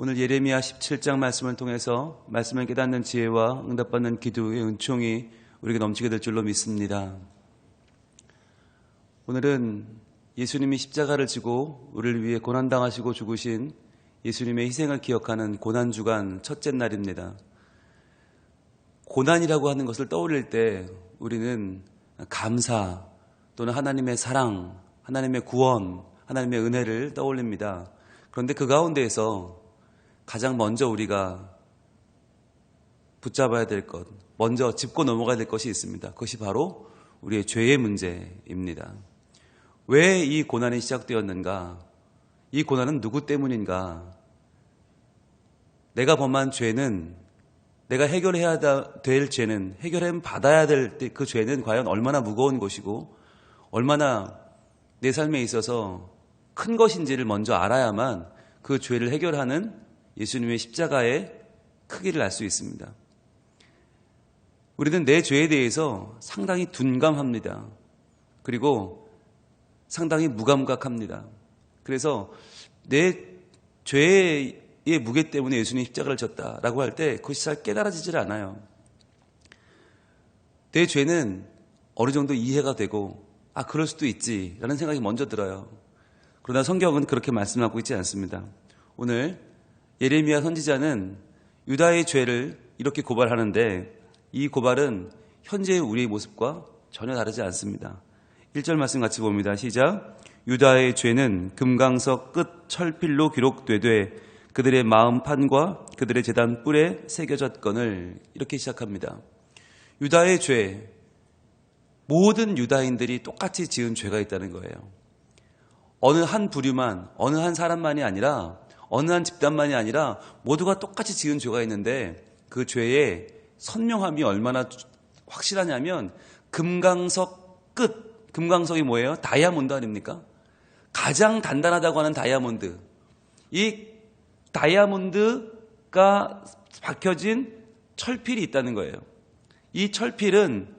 오늘 예레미야 17장 말씀을 통해서 말씀을 깨닫는 지혜와 응답받는 기도의 은총이 우리에게 넘치게 될 줄로 믿습니다. 오늘은 예수님이 십자가를 지고 우리를 위해 고난당하시고 죽으신 예수님의 희생을 기억하는 고난주간 첫째 날입니다. 고난이라고 하는 것을 떠올릴 때 우리는 감사 또는 하나님의 사랑, 하나님의 구원, 하나님의 은혜를 떠올립니다. 그런데 그 가운데에서 가장 먼저 우리가 붙잡아야 될 것, 먼저 짚고 넘어가야 될 것이 있습니다. 그것이 바로 우리의 죄의 문제입니다. 왜 이 고난이 시작되었는가? 이 고난은 누구 때문인가? 내가 범한 죄는, 내가 해결해야 될 죄는, 해결해 받아야 될 그 죄는 과연 얼마나 무거운 것이고 얼마나 내 삶에 있어서 큰 것인지를 먼저 알아야만 그 죄를 해결하는 예수님의 십자가의 크기를 알 수 있습니다. 우리는 내 죄에 대해서 상당히 둔감합니다. 그리고 상당히 무감각합니다. 그래서 내 죄의 무게 때문에 예수님이 십자가를 졌다라고 할 때 그것이 잘 깨달아지질 않아요. 내 죄는 어느 정도 이해가 되고 그럴 수도 있지라는 생각이 먼저 들어요. 그러나 성경은 그렇게 말씀하고 있지 않습니다. 오늘 예레미야 선지자는 유다의 죄를 이렇게 고발하는데 이 고발은 현재의 우리의 모습과 전혀 다르지 않습니다. 1절 말씀 같이 봅니다. 시작. 유다의 죄는 금강석 끝 철필로 기록되되 그들의 마음판과 그들의 제단 뿔에 새겨졌거늘. 이렇게 시작합니다. 유다의 죄, 모든 유다인들이 똑같이 지은 죄가 있다는 거예요. 어느 한 부류만, 어느 한 사람만이 아니라, 어느 한 집단만이 아니라 모두가 똑같이 지은 죄가 있는데 그 죄의 선명함이 얼마나 확실하냐면 금강석 끝, 금강석이 뭐예요? 다이아몬드 아닙니까? 가장 단단하다고 하는 다이아몬드. 이 다이아몬드가 박혀진 철필이 있다는 거예요. 이 철필은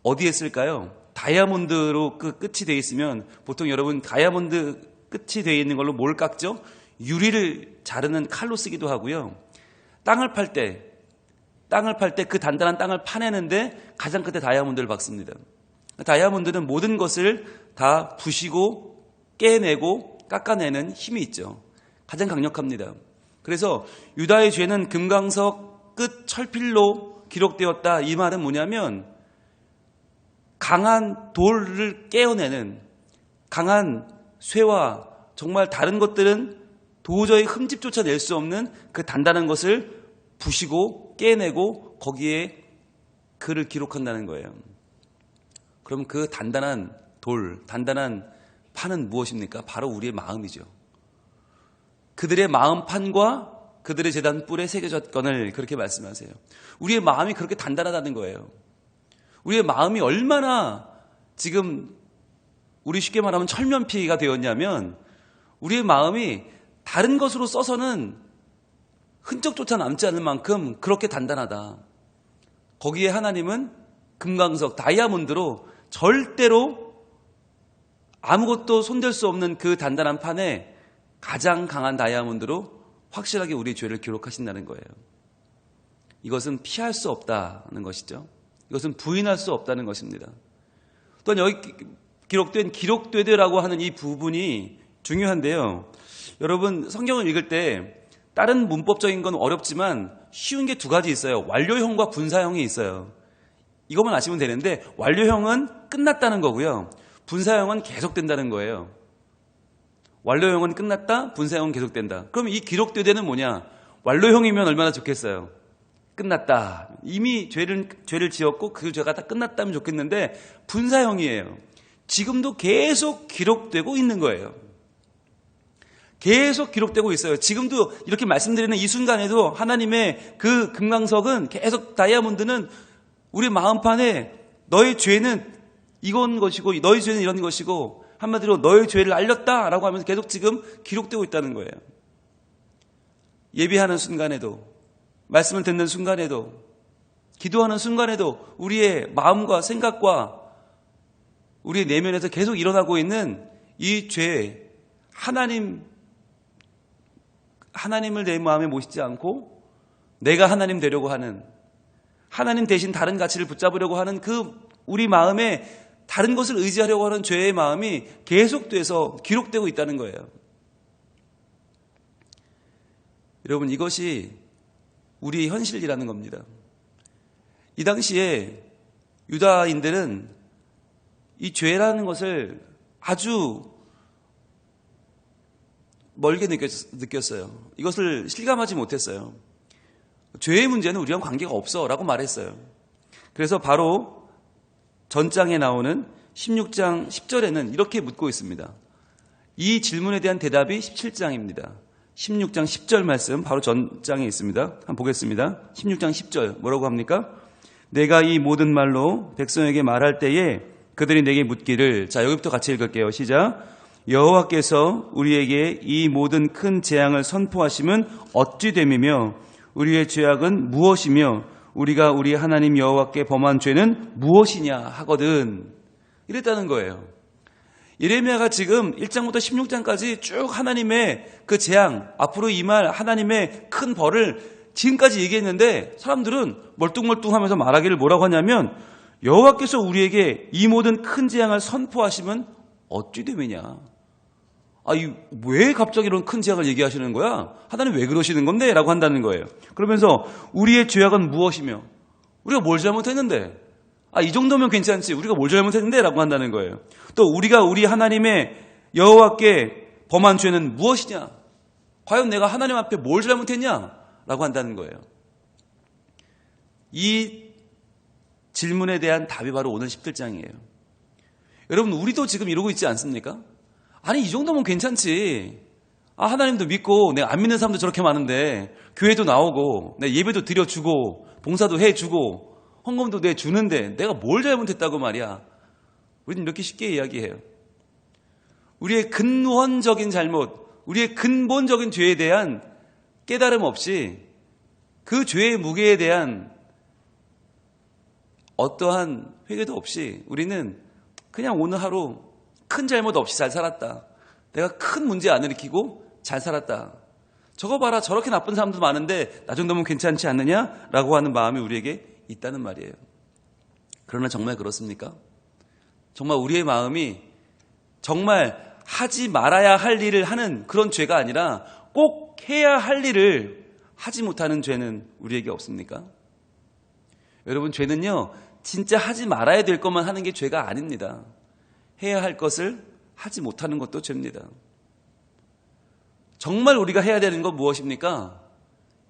어디에 쓸까요? 다이아몬드로 끝이 되어 있으면 보통 여러분 다이아몬드 끝이 되어 있는 걸로 뭘 깎죠? 유리를 자르는 칼로 쓰기도 하고요. 땅을 팔 때 그 단단한 땅을 파내는데 가장 끝에 다이아몬드를 박습니다. 다이아몬드는 모든 것을 다 부시고 깨내고 깎아내는 힘이 있죠. 가장 강력합니다. 그래서 유다의 죄는 금강석 끝 철필로 기록되었다. 이 말은 뭐냐면 강한 돌을 깨어내는, 강한 쇠와 정말 다른 것들은 도저히 흠집조차 낼 수 없는 그 단단한 것을 부시고 깨내고 거기에 글을 기록한다는 거예요. 그럼 그 단단한 돌, 단단한 판은 무엇입니까? 바로 우리의 마음이죠. 그들의 마음판과 그들의 제단 뿔에 새겨졌거늘. 그렇게 말씀하세요. 우리의 마음이 그렇게 단단하다는 거예요. 우리의 마음이 얼마나 지금 우리 쉽게 말하면 철면피가 되었냐면 우리의 마음이 다른 것으로 써서는 흔적조차 남지 않을 만큼 그렇게 단단하다. 거기에 하나님은 금강석, 다이아몬드로 절대로 아무것도 손댈 수 없는 그 단단한 판에 가장 강한 다이아몬드로 확실하게 우리의 죄를 기록하신다는 거예요. 이것은 피할 수 없다는 것이죠. 이것은 부인할 수 없다는 것입니다. 또한 여기 기록된 기록되되라고 하는 이 부분이 중요한데요. 여러분 성경을 읽을 때 다른 문법적인 건 어렵지만 쉬운 게 두 가지 있어요. 완료형과 분사형이 있어요. 이것만 아시면 되는데 완료형은 끝났다는 거고요. 분사형은 계속된다는 거예요. 완료형은 끝났다, 분사형은 계속된다. 그럼 이 기록되되는 뭐냐? 완료형이면 얼마나 좋겠어요. 끝났다. 이미 죄를 지었고 그 죄가 다 끝났다면 좋겠는데 분사형이에요. 지금도 계속 기록되고 있는 거예요. 계속 기록되고 있어요. 지금도 이렇게 말씀드리는 이 순간에도 하나님의 그 금강석은 계속 다이아몬드는 우리 마음판에 너의 죄는 이건 것이고 너의 죄는 이런 것이고 한마디로 너의 죄를 알렸다라고 하면서 계속 지금 기록되고 있다는 거예요. 예배하는 순간에도, 말씀을 듣는 순간에도, 기도하는 순간에도 우리의 마음과 생각과 우리의 내면에서 계속 일어나고 있는 이 죄, 하나님 하나님을 내 마음에 모시지 않고 내가 하나님 되려고 하는, 하나님 대신 다른 가치를 붙잡으려고 하는 그 우리 마음에 다른 것을 의지하려고 하는 죄의 마음이 계속돼서 기록되고 있다는 거예요. 여러분, 이것이 우리의 현실이라는 겁니다. 이 당시에 유다인들은 이 죄라는 것을 아주 멀게 느꼈어요. 이것을 실감하지 못했어요. 죄의 문제는 우리랑 관계가 없어 라고 말했어요. 그래서 바로 전장에 나오는 16장 10절에는 이렇게 묻고 있습니다. 이 질문에 대한 대답이 17장입니다. 16장 10절 말씀 바로 전장에 있습니다. 한번 보겠습니다. 16장 10절 뭐라고 합니까? 내가 이 모든 말로 백성에게 말할 때에 그들이 내게 묻기를, 자, 여기부터 같이 읽을게요. 시작. 여호와께서 우리에게 이 모든 큰 재앙을 선포하심은 어찌 됨이며 우리의 죄악은 무엇이며 우리가 우리 하나님 여호와께 범한 죄는 무엇이냐 하거든. 이랬다는 거예요. 예레미야가 지금 1장부터 16장까지 쭉 하나님의 그 재앙, 앞으로 임할 하나님의 큰 벌을 지금까지 얘기했는데 사람들은 멀뚱멀뚱하면서 말하기를 뭐라고 하냐면 여호와께서 우리에게 이 모든 큰 재앙을 선포하시면 어찌 됨이냐. 왜 갑자기 이런 큰 재앙을 얘기하시는 거야? 하나님 왜 그러시는 건데? 라고 한다는 거예요. 그러면서 우리의 죄악은 무엇이며 우리가 뭘 잘못했는데? 이 정도면 괜찮지. 우리가 뭘 잘못했는데? 라고 한다는 거예요. 또 우리가 우리 하나님의 여호와께 범한 죄는 무엇이냐? 과연 내가 하나님 앞에 뭘 잘못했냐? 라고 한다는 거예요. 이 질문에 대한 답이 바로 오늘 17장이에요. 여러분, 우리도 지금 이러고 있지 않습니까? 아니, 이 정도면 괜찮지. 하나님도 믿고 내가 안 믿는 사람도 저렇게 많은데 교회도 나오고 내 예배도 드려주고 봉사도 해주고 헌금도 내주는데 내가 뭘 잘못했다고 말이야. 우리는 이렇게 쉽게 이야기해요. 우리의 근원적인 잘못, 우리의 근본적인 죄에 대한 깨달음 없이 그 죄의 무게에 대한 어떠한 회개도 없이 우리는 그냥 오늘 하루 큰 잘못 없이 잘 살았다. 내가 큰 문제 안 일으키고 잘 살았다. 저거 봐라, 저렇게 나쁜 사람도 많은데 나 정도면 괜찮지 않느냐라고 하는 마음이 우리에게 있다는 말이에요. 그러나 정말 그렇습니까? 정말 우리의 마음이 정말 하지 말아야 할 일을 하는 그런 죄가 아니라 꼭 해야 할 일을 하지 못하는 죄는 우리에게 없습니까? 여러분, 죄는요 진짜 하지 말아야 될 것만 하는 게 죄가 아닙니다. 해야 할 것을 하지 못하는 것도 죄입니다. 정말 우리가 해야 되는 건 무엇입니까?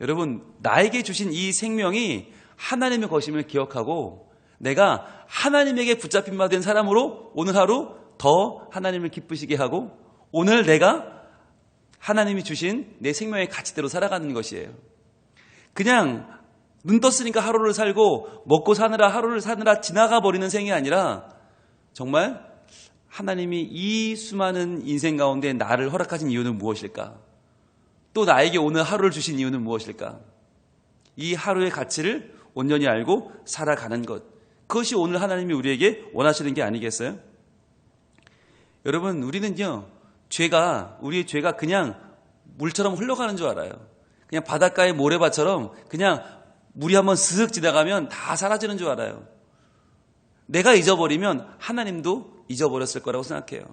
여러분, 나에게 주신 이 생명이 하나님의 것임을 기억하고 내가 하나님에게 붙잡힌 바 된 사람으로 오늘 하루 더 하나님을 기쁘시게 하고 오늘 내가 하나님이 주신 내 생명의 가치대로 살아가는 것이에요. 그냥 눈 떴으니까 하루를 살고 먹고 사느라 하루를 사느라 지나가 버리는 생이 아니라 정말 하나님이 이 수많은 인생 가운데 나를 허락하신 이유는 무엇일까? 또 나에게 오늘 하루를 주신 이유는 무엇일까? 이 하루의 가치를 온전히 알고 살아가는 것, 그것이 오늘 하나님이 우리에게 원하시는 게 아니겠어요? 여러분, 우리는요 우리의 죄가 그냥 물처럼 흘러가는 줄 알아요. 그냥 바닷가의 모래밭처럼 그냥 물이 한번 슥 지나가면 다 사라지는 줄 알아요. 내가 잊어버리면 하나님도 잊어버렸을 거라고 생각해요.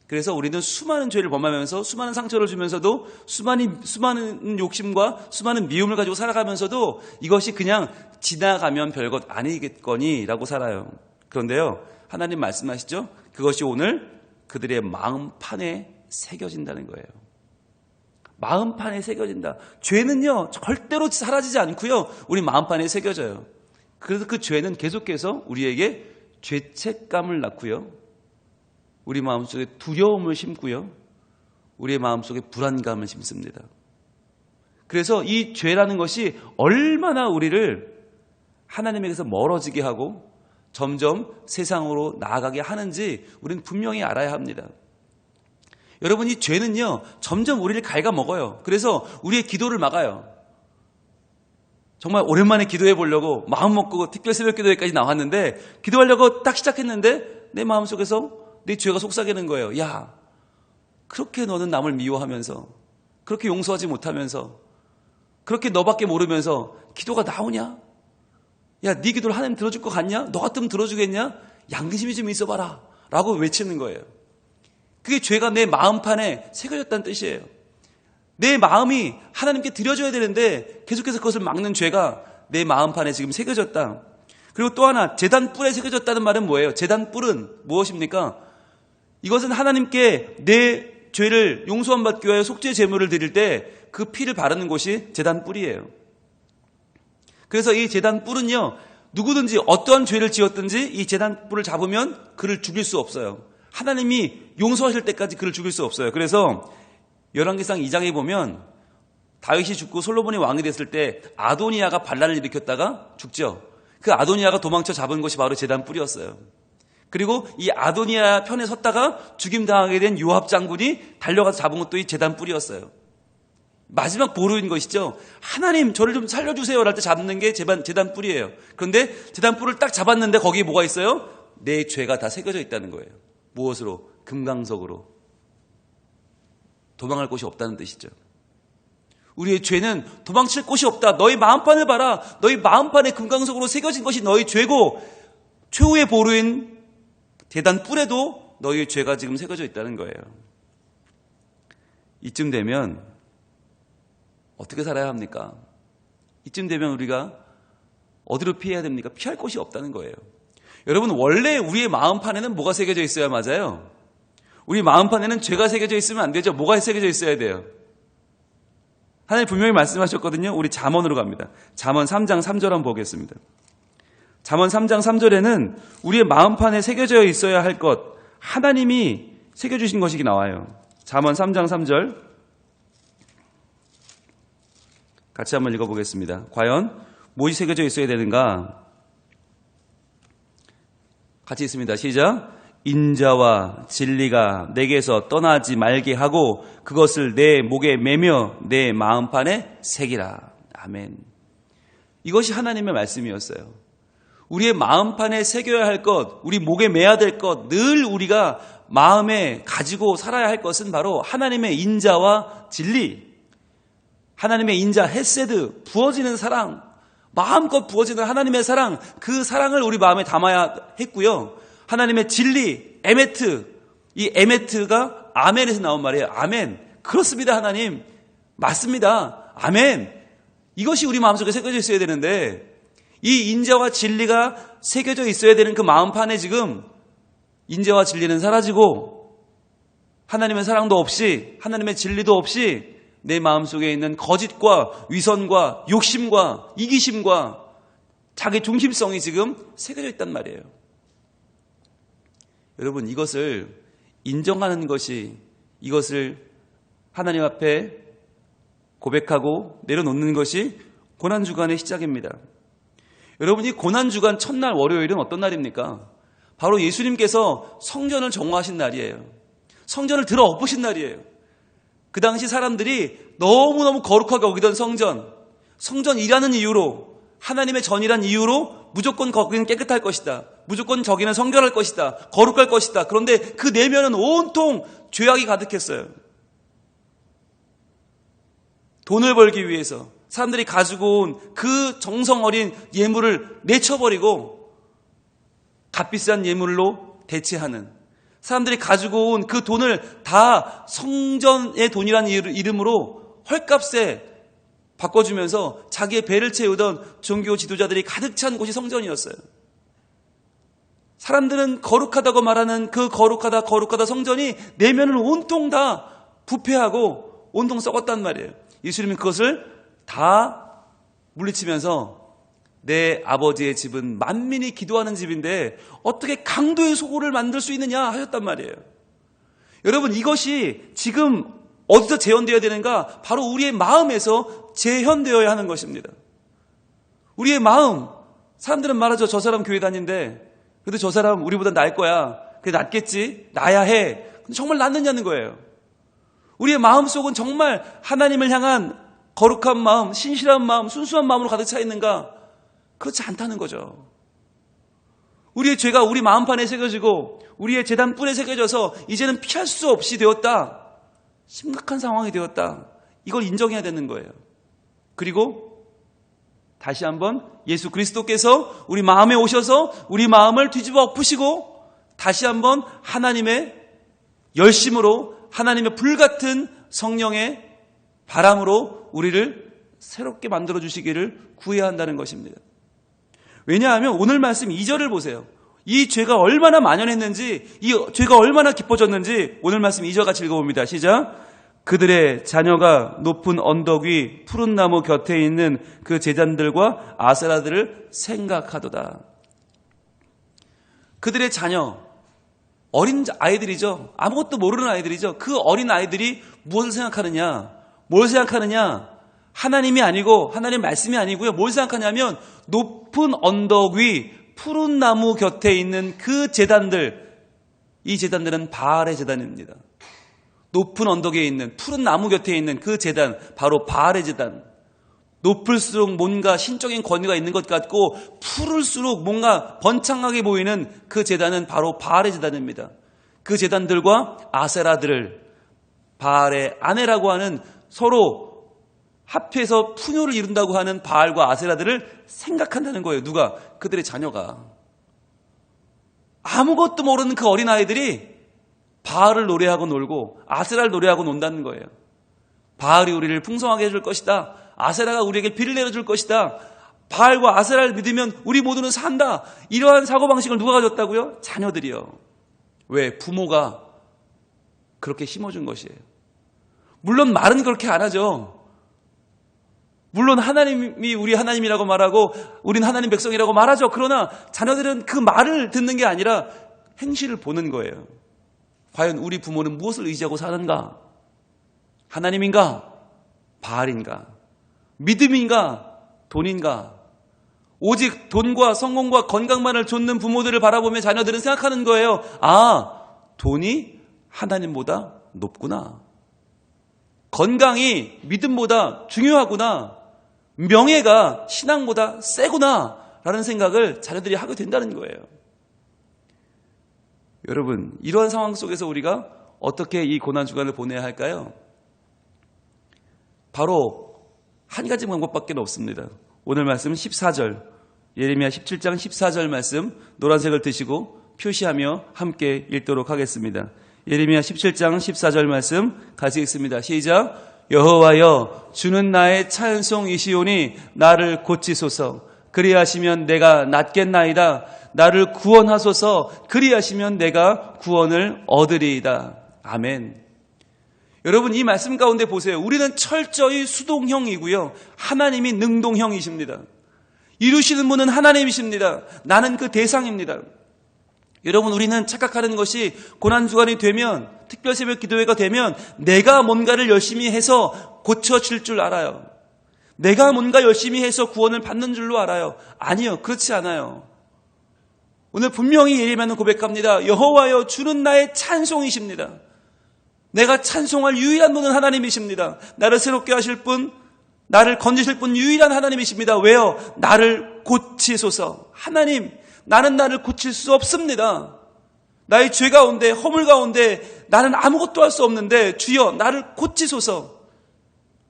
그래서 우리는 수많은 죄를 범하면서 수많은 상처를 주면서도 수많은 욕심과 수많은 미움을 가지고 살아가면서도 이것이 그냥 지나가면 별것 아니겠거니라고 살아요. 그런데요, 하나님 말씀하시죠? 그것이 오늘 그들의 마음판에 새겨진다는 거예요. 마음판에 새겨진다. 죄는요 절대로 사라지지 않고요 우리 마음판에 새겨져요. 그래서 그 죄는 계속해서 우리에게 죄책감을 낳고요, 우리 마음속에 두려움을 심고요, 우리의 마음속에 불안감을 심습니다. 그래서 이 죄라는 것이 얼마나 우리를 하나님에게서 멀어지게 하고 점점 세상으로 나아가게 하는지 우리는 분명히 알아야 합니다. 여러분, 이 죄는요 점점 우리를 갉아먹어요. 그래서 우리의 기도를 막아요. 정말 오랜만에 기도해 보려고 마음 먹고 특별 새벽 기도회까지 나왔는데 기도하려고 딱 시작했는데 내 마음속에서 내 죄가 속삭이는 거예요. 야, 그렇게 너는 남을 미워하면서 그렇게 용서하지 못하면서 그렇게 너밖에 모르면서 기도가 나오냐? 야, 네 기도를 하나님 들어줄 것 같냐? 너 같으면 들어주겠냐? 양심이 좀 있어봐라 라고 외치는 거예요. 그게 죄가 내 마음판에 새겨졌다는 뜻이에요. 내 마음이 하나님께 드려줘야 되는데 계속해서 그것을 막는 죄가 내 마음판에 지금 새겨졌다. 그리고 또 하나, 제단 뿔에 새겨졌다는 말은 뭐예요? 제단 뿔은 무엇입니까? 이것은 하나님께 내 죄를 용서함 받기 위하여 속죄 제물을 드릴 때 그 피를 바르는 곳이 제단 뿔이에요. 그래서 이 제단 뿔은요, 누구든지 어떠한 죄를 지었든지 이 제단 뿔을 잡으면 그를 죽일 수 없어요. 하나님이 용서하실 때까지 그를 죽일 수 없어요. 그래서 열왕기상 2장에 보면 다윗이 죽고 솔로몬이 왕이 됐을 때 아도니아가 반란을 일으켰다가 죽죠. 그 아도니아가 도망쳐 잡은 것이 바로 제단 뿔이었어요. 그리고 이 아도니아 편에 섰다가 죽임당하게 된 요압 장군이 달려가서 잡은 것도 이 제단 뿔이었어요. 마지막 보루인 것이죠. 하나님 저를 좀 살려주세요 할 때 잡는 게 제단 뿔이에요. 그런데 제단 뿔을 딱 잡았는데 거기에 뭐가 있어요? 내 죄가 다 새겨져 있다는 거예요. 무엇으로? 금강석으로. 도망할 곳이 없다는 뜻이죠. 우리의 죄는 도망칠 곳이 없다. 너희 마음판을 봐라. 너희 마음판에 금강석으로 새겨진 것이 너희 죄고 최후의 보루인 제단 뿔에도 너희의 죄가 지금 새겨져 있다는 거예요. 이쯤 되면 어떻게 살아야 합니까? 이쯤 되면 우리가 어디로 피해야 됩니까? 피할 곳이 없다는 거예요. 여러분, 원래 우리의 마음판에는 뭐가 새겨져 있어야 맞아요? 우리 마음판에는 죄가 새겨져 있으면 안 되죠. 뭐가 새겨져 있어야 돼요? 하나님 분명히 말씀하셨거든요. 우리 잠언으로 갑니다. 잠언 3장 3절 한번 보겠습니다. 잠언 3장 3절에는 우리의 마음판에 새겨져 있어야 할 것, 하나님이 새겨주신 것이 나와요. 잠언 3장 3절 같이 한번 읽어보겠습니다. 과연 무엇이 새겨져 있어야 되는가? 같이 있습니다. 시작. 인자와 진리가 내게서 떠나지 말게 하고 그것을 내 목에 매며 내 마음판에 새기라. 아멘. 이것이 하나님의 말씀이었어요. 우리의 마음판에 새겨야 할 것, 우리 목에 매야 될 것, 늘 우리가 마음에 가지고 살아야 할 것은 바로 하나님의 인자와 진리, 하나님의 인자, 헤세드, 부어지는 사랑, 마음껏 부어지는 하나님의 사랑, 그 사랑을 우리 마음에 담아야 했고요. 하나님의 진리, 에메트, 이 에메트가 아멘에서 나온 말이에요. 아멘. 그렇습니다, 하나님. 맞습니다. 아멘. 이것이 우리 마음속에 새겨져 있어야 되는데 이 인자와 진리가 새겨져 있어야 되는 그 마음판에 지금 인자와 진리는 사라지고 하나님의 사랑도 없이 하나님의 진리도 없이 내 마음속에 있는 거짓과 위선과 욕심과 이기심과 자기 중심성이 지금 새겨져 있단 말이에요. 여러분, 이것을 인정하는 것이, 이것을 하나님 앞에 고백하고 내려놓는 것이 고난주간의 시작입니다. 여러분, 이 고난주간 첫날 월요일은 어떤 날입니까? 바로 예수님께서 성전을 정화하신 날이에요. 성전을 들어 엎으신 날이에요. 그 당시 사람들이 너무너무 거룩하게 여기던 성전이라는 이유로, 하나님의 전이란 이유로 무조건 거기는 깨끗할 것이다. 무조건 저기는 성결할 것이다. 거룩할 것이다. 그런데 그 내면은 온통 죄악이 가득했어요. 돈을 벌기 위해서 사람들이 가지고 온 그 정성 어린 예물을 내쳐버리고 값비싼 예물로 대체하는, 사람들이 가지고 온 그 돈을 다 성전의 돈이라는 이름으로 헐값에 바꿔주면서 자기의 배를 채우던 종교 지도자들이 가득 찬 곳이 성전이었어요. 사람들은 거룩하다고 말하는 그 거룩하다 성전이 내면을 온통 다 부패하고 온통 썩었단 말이에요. 예수님은 그것을 다 물리치면서 내 아버지의 집은 만민이 기도하는 집인데 어떻게 강도의 소굴을 만들 수 있느냐 하셨단 말이에요. 여러분, 이것이 지금 어디서 재현되어야 되는가? 바로 우리의 마음에서 재현되어야 하는 것입니다. 우리의 마음, 사람들은 말하죠. 저 사람 교회 다니는데 그래도 저 사람 우리보다 나을 거야. 그래, 낫겠지. 나야 해. 근데 정말 낫느냐는 거예요. 우리의 마음속은 정말 하나님을 향한 거룩한 마음, 신실한 마음, 순수한 마음으로 가득 차 있는가? 그렇지 않다는 거죠. 우리의 죄가 우리 마음판에 새겨지고 우리의 제단 뿔에 새겨져서 이제는 피할 수 없이 되었다. 심각한 상황이 되었다. 이걸 인정해야 되는 거예요. 그리고 다시 한번 예수 그리스도께서 우리 마음에 오셔서 우리 마음을 뒤집어 엎으시고 다시 한번 하나님의 열심으로 하나님의 불같은 성령의 바람으로 우리를 새롭게 만들어 주시기를 구해야 한다는 것입니다. 왜냐하면 오늘 말씀 2절을 보세요. 이 죄가 얼마나 만연했는지, 이 죄가 얼마나 깊어졌는지 오늘 말씀 2절 같이 읽어봅니다. 시작. 그들의 자녀가 높은 언덕 위 푸른 나무 곁에 있는 그 제단들과 아세라들을 생각하도다. 그들의 자녀, 어린 아이들이죠. 아무것도 모르는 아이들이죠. 그 어린 아이들이 무엇을 생각하느냐? 뭘 생각하느냐? 하나님이 아니고 하나님 말씀이 아니고요. 뭘 생각하냐면 높은 언덕 위 푸른 나무 곁에 있는 그 제단들, 이 제단들은 바알의 제단입니다. 높은 언덕에 있는 푸른 나무 곁에 있는 그 제단, 바로 바알의 제단. 높을수록 뭔가 신적인 권위가 있는 것 같고 푸를수록 뭔가 번창하게 보이는 그 제단은 바로 바알의 제단입니다. 그 제단들과 아세라들을, 바알의 아내라고 하는 서로 합해서 풍요를 이룬다고 하는 바알과 아세라들을 생각한다는 거예요. 누가? 그들의 자녀가. 아무것도 모르는 그 어린아이들이 바알을 노래하고 놀고 아세라를 노래하고 논다는 거예요. 바알이 우리를 풍성하게 해줄 것이다. 아세라가 우리에게 비를 내려줄 것이다. 바알과 아세라를 믿으면 우리 모두는 산다. 이러한 사고방식을 누가 가졌다고요? 자녀들이요. 왜? 부모가 그렇게 심어준 것이에요. 물론 말은 그렇게 안 하죠. 물론 하나님이 우리 하나님이라고 말하고 우린 하나님 백성이라고 말하죠. 그러나 자녀들은 그 말을 듣는 게 아니라 행실을 보는 거예요. 과연 우리 부모는 무엇을 의지하고 사는가? 하나님인가? 바알인가? 믿음인가? 돈인가? 오직 돈과 성공과 건강만을 좇는 부모들을 바라보며 자녀들은 생각하는 거예요. 아, 돈이 하나님보다 높구나. 건강이 믿음보다 중요하구나. 명예가 신앙보다 세구나 라는 생각을 자녀들이 하게 된다는 거예요. 여러분, 이러한 상황 속에서 우리가 어떻게 이 고난주간을 보내야 할까요? 바로 한 가지 방법밖에 없습니다. 오늘 말씀 14절, 예레미야 17장 14절 말씀 노란색을 드시고 표시하며 함께 읽도록 하겠습니다. 예레미야 17장 14절 말씀 같이 읽습니다. 시작. 여호와여, 주는 나의 찬송이시오니 나를 고치소서. 그리하시면 내가 낫겠나이다. 나를 구원하소서. 그리하시면 내가 구원을 얻으리이다. 아멘. 여러분, 이 말씀 가운데 보세요. 우리는 철저히 수동형이고요, 하나님이 능동형이십니다. 이루시는 분은 하나님이십니다. 나는 그 대상입니다. 여러분, 우리는 착각하는 것이 고난주간이 되면, 특별새벽 기도회가 되면 내가 뭔가를 열심히 해서 고쳐질 줄 알아요. 내가 뭔가 열심히 해서 구원을 받는 줄로 알아요. 아니요, 그렇지 않아요. 오늘 분명히 예레미야는 고백합니다. 여호와여, 주는 나의 찬송이십니다. 내가 찬송할 유일한 분은 하나님이십니다. 나를 새롭게 하실 분, 나를 건지실 분 유일한 하나님이십니다. 왜요? 나를 고치소서. 하나님, 나는 나를 고칠 수 없습니다. 나의 죄 가운데, 허물 가운데 나는 아무것도 할 수 없는데 주여 나를 고치소서.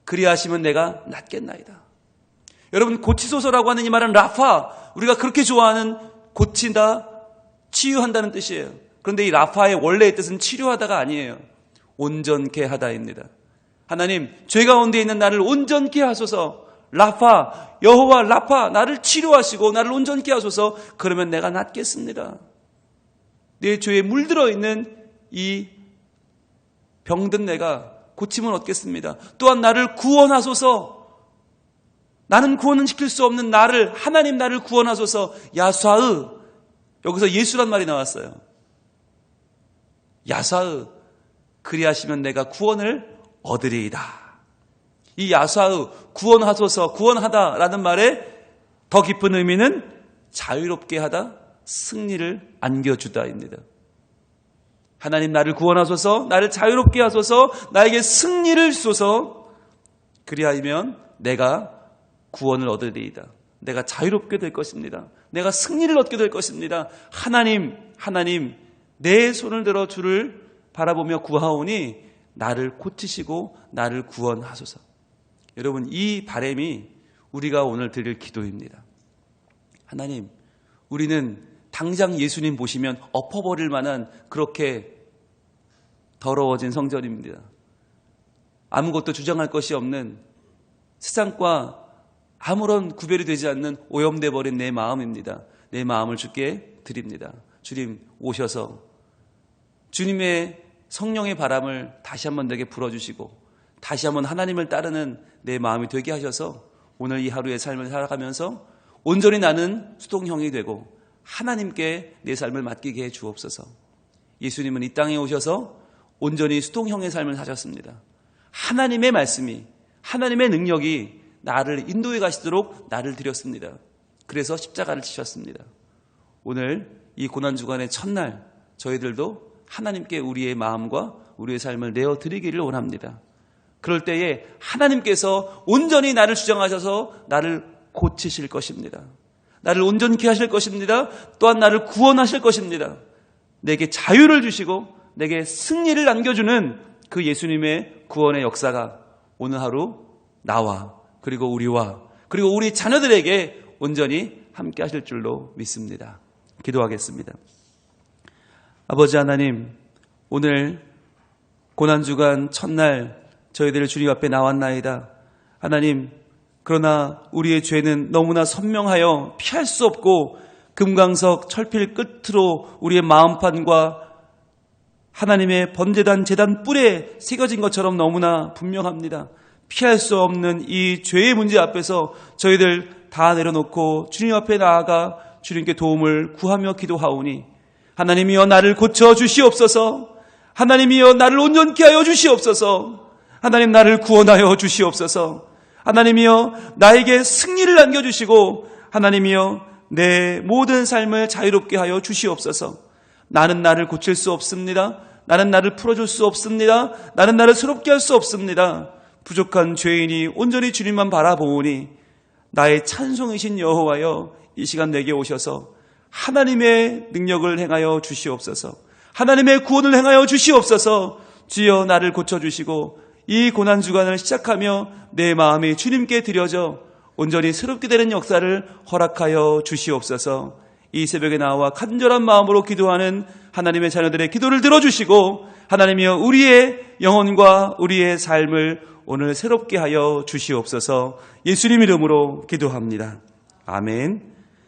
그리하시면 내가 낫겠나이다. 여러분, 고치소서라고 하는 이 말은 라파, 우리가 그렇게 좋아하는 고친다, 치유한다는 뜻이에요. 그런데 이 라파의 원래의 뜻은 치료하다가 아니에요. 온전케 하다입니다. 하나님, 죄 가운데 있는 나를 온전케 하소서. 라파, 여호와 라파, 나를 치료하시고 나를 온전케 하소서. 그러면 내가 낫겠습니다. 내 죄에 물들어 있는 이 병든 내가 고침을 얻겠습니다. 또한 나를 구원하소서. 나는 구원은 시킬 수 없는 나를, 하나님 나를 구원하소서. 야사으, 여기서 예수란 말이 나왔어요. 야사으, 그리하시면 내가 구원을 얻으리이다. 이 야사으, 구원하소서, 구원하다라는 말의 더 깊은 의미는 자유롭게 하다, 승리를 안겨주다입니다. 하나님 나를 구원하소서, 나를 자유롭게 하소서, 나에게 승리를 주소서. 그리하면 내가 구원을 얻으리이다. 내가 자유롭게 될 것입니다. 내가 승리를 얻게 될 것입니다. 하나님, 내 손을 들어 주를 바라보며 구하오니 나를 고치시고 나를 구원하소서. 여러분, 이 바람이 우리가 오늘 드릴 기도입니다. 하나님, 우리는 당장 예수님 보시면 엎어버릴 만한 그렇게 더러워진 성전입니다. 아무것도 주장할 것이 없는 세상과 아무런 구별이 되지 않는 오염돼 버린 내 마음입니다. 내 마음을 주께 드립니다. 주님 오셔서 주님의 성령의 바람을 다시 한번 내게 불어주시고 다시 한번 하나님을 따르는 내 마음이 되게 하셔서 오늘 이 하루의 삶을 살아가면서 온전히 나는 수동형이 되고 하나님께 내 삶을 맡기게 해 주옵소서. 예수님은 이 땅에 오셔서 온전히 수동형의 삶을 사셨습니다. 하나님의 말씀이, 하나님의 능력이 나를 인도해 가시도록 나를 드렸습니다. 그래서 십자가를 지셨습니다. 오늘 이 고난주간의 첫날 저희들도 하나님께 우리의 마음과 우리의 삶을 내어드리기를 원합니다. 그럴 때에 하나님께서 온전히 나를 주장하셔서 나를 고치실 것입니다. 나를 온전케 하실 것입니다. 또한 나를 구원하실 것입니다. 내게 자유를 주시고 내게 승리를 안겨주는 그 예수님의 구원의 역사가 오늘 하루 나와 그리고 우리와 그리고 우리 자녀들에게 온전히 함께 하실 줄로 믿습니다. 기도하겠습니다. 아버지 하나님, 오늘 고난주간 첫날 저희들 주님 앞에 나왔나이다. 하나님, 그러나 우리의 죄는 너무나 선명하여 피할 수 없고 금강석 철필 끝으로 우리의 마음판과 하나님의 번제단 제단 뿔에 새겨진 것처럼 너무나 분명합니다. 피할 수 없는 이 죄의 문제 앞에서 저희들 다 내려놓고 주님 앞에 나아가 주님께 도움을 구하며 기도하오니 하나님이여 나를 고쳐 주시옵소서. 하나님이여 나를 온전케 하여 주시옵소서. 하나님 나를 구원하여 주시옵소서. 하나님이여 나에게 승리를 안겨주시고 하나님이여 내 모든 삶을 자유롭게 하여 주시옵소서. 나는 나를 고칠 수 없습니다. 나는 나를 풀어줄 수 없습니다. 나는 나를 새롭게 할 수 없습니다. 부족한 죄인이 온전히 주님만 바라보오니 나의 찬송이신 여호와여 이 시간 내게 오셔서 하나님의 능력을 행하여 주시옵소서. 하나님의 구원을 행하여 주시옵소서. 주여 나를 고쳐주시고 이 고난주간을 시작하며 내 마음이 주님께 드려져 온전히 새롭게 되는 역사를 허락하여 주시옵소서. 이 새벽에 나와 간절한 마음으로 기도하는 하나님의 자녀들의 기도를 들어주시고 하나님이여 우리의 영혼과 우리의 삶을 오늘 새롭게 하여 주시옵소서. 예수님 이름으로 기도합니다. 아멘.